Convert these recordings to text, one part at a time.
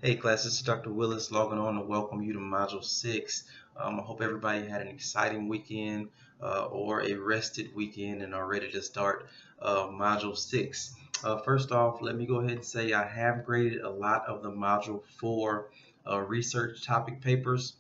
Hey class, this is Dr. Willis logging on to welcome you to Module 6. I hope everybody had an exciting weekend or a rested weekend and are ready to start Module 6. First off, let me go ahead and say I have graded a lot of the Module 4 research topic papers,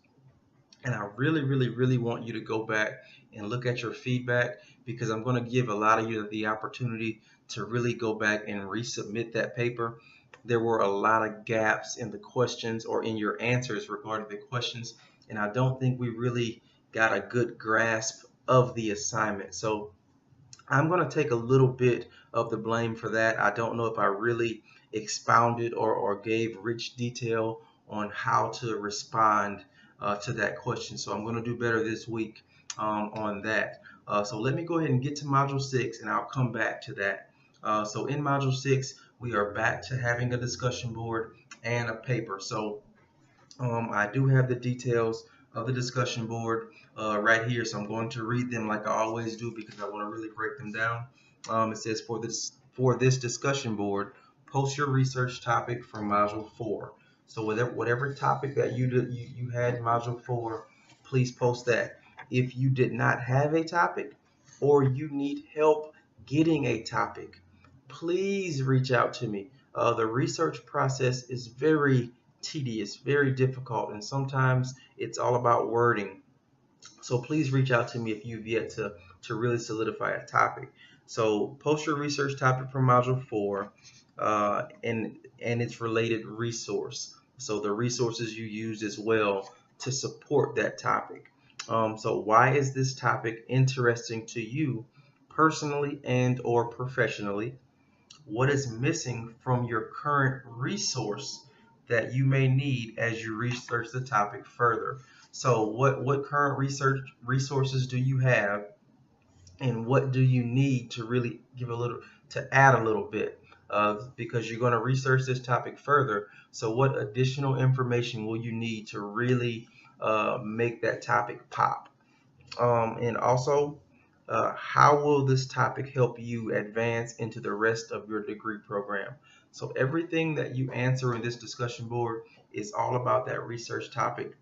and I really want you to go back and look at your feedback, because I'm going to give a lot of you the opportunity to really go back and resubmit that paper. There were a lot of gaps in the questions or in your answers regarding the questions, and I don't think we really got a good grasp of the assignment. So I'm going to take a little bit of the blame for that. I don't know if I really expounded or gave rich detail on how to respond to that question. So I'm going to do better this week on that. So let me go ahead and get to Module 6, and I'll come back to that. So in Module 6, we are back to having a discussion board and a paper. So I do have the details of the discussion board right here, so I'm going to read them like I always do because I want to really break them down. It says for this discussion board, post your research topic for Module 4. So whatever topic that you had in Module 4, please post that. If you did not have a topic or you need help getting a topic, please reach out to me. The research process is very tedious, very difficult, and sometimes it's all about wording. So please reach out to me if you've yet to really solidify a topic. So post your research topic for Module 4 and its related resource. So the resources you use as well to support that topic. So why is this topic interesting to you personally and or professionally? What is missing from your current resource that you may need as you research the topic further? So what current research resources do you have, and what do you need to really add a little bit, because you're going to research this topic further. So what additional information will you need to really make that topic pop? And also, how will this topic help you advance into the rest of your degree program? So everything that you answer in this discussion board is all about that research topic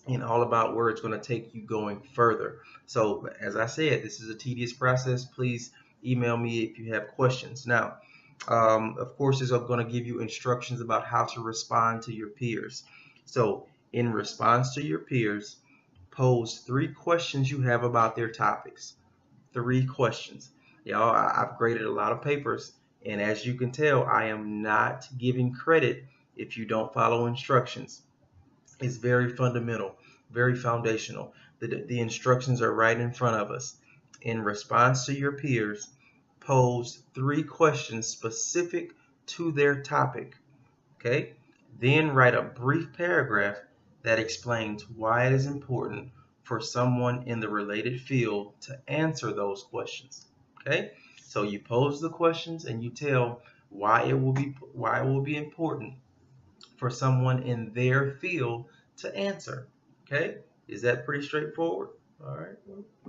and all about where it's going to take you going further. So as I said, this is a tedious process. Please email me if you have questions. Now, of course, this is going to give you instructions about how to respond to your peers. So in response to your peers, pose 3 questions you have about their topics. 3 questions. Y'all, I've graded a lot of papers, and as you can tell, I am not giving credit if you don't follow instructions. It's very fundamental, very foundational. The instructions are right in front of us. In response to your peers, pose 3 questions specific to their topic. Okay? Then write a brief paragraph that explains why it is important for someone in the related field to answer those questions. Okay? So you pose the questions and you tell why it will be important for someone in their field to answer. Okay? Is that pretty straightforward? All right.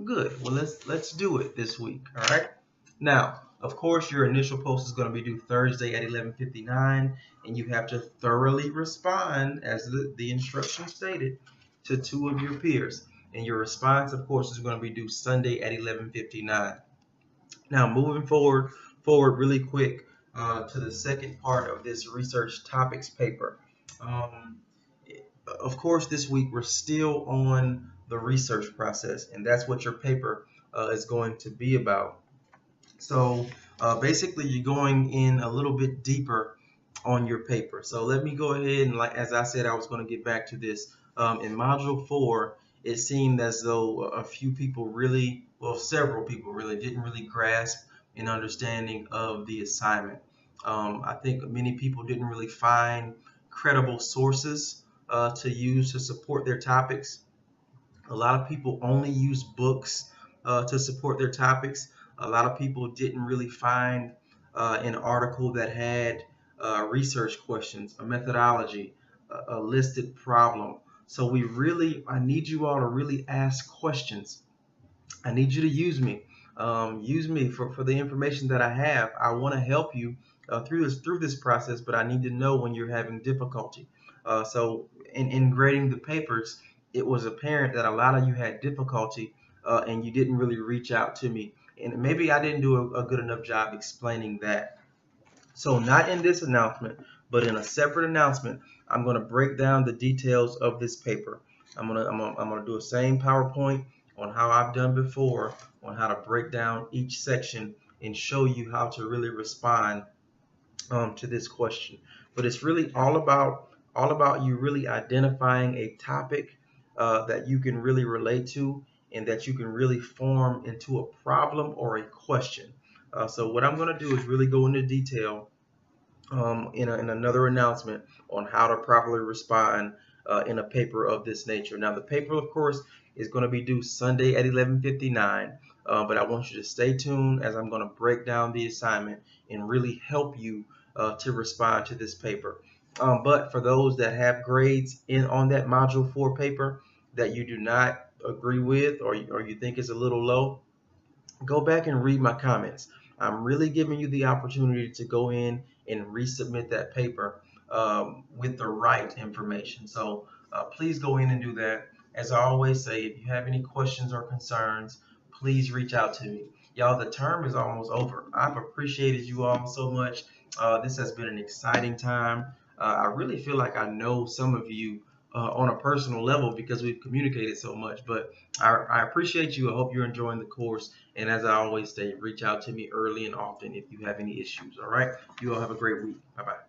Good. Well, let's do it this week. All right. Now, of course, your initial post is going to be due Thursday at 11:59, and you have to thoroughly respond, as the instructions stated, to 2 of your peers. And your response, of course, is going to be due Sunday at 11:59. Now, moving forward really quick to the second part of this research topics paper. Of course, this week we're still on the research process, and that's what your paper is going to be about. So basically, you're going in a little bit deeper on your paper. So let me go ahead and, like as I said, I was going to get back to this. In Module 4, it seemed as though a few people really, well, several people really didn't really grasp an understanding of the assignment. I think many people didn't really find credible sources to use to support their topics. A lot of people only use books to support their topics. A lot of people didn't really find an article that had research questions, a methodology, a listed problem. So I need you all to really ask questions. I need you to use me. Use me for the information that I have. I want to help you through this process, but I need to know when you're having difficulty. So in grading the papers, it was apparent that a lot of you had difficulty, and you didn't really reach out to me, and maybe I didn't do a good enough job explaining that. So not in this announcement, but in a separate announcement, I'm going to break down the details of this paper. I'm gonna do a same PowerPoint on how I've done before on how to break down each section and show you how to really respond to this question. But it's really all about you really identifying a topic that you can really relate to and that you can really form into a problem or a question. So what I'm going to do is really go into detail in another announcement on how to properly respond in a paper of this nature. Now, the paper, of course, is going to be due Sunday at 11:59, but I want you to stay tuned as I'm going to break down the assignment and really help you to respond to this paper. But for those that have grades on that Module 4 paper that you do not agree with, or you think is a little low, go back and read my comments. I'm really giving you the opportunity to go in and resubmit that paper with the right information. So please go in and do that. As I always say, if you have any questions or concerns, please reach out to me. Y'all, the term is almost over. I've appreciated you all so much. This has been an exciting time. I really feel like I know some of you on a personal level because we've communicated so much. But I appreciate you. I hope you're enjoying the course. And as I always say, reach out to me early and often if you have any issues. All right. You all have a great week. Bye-bye.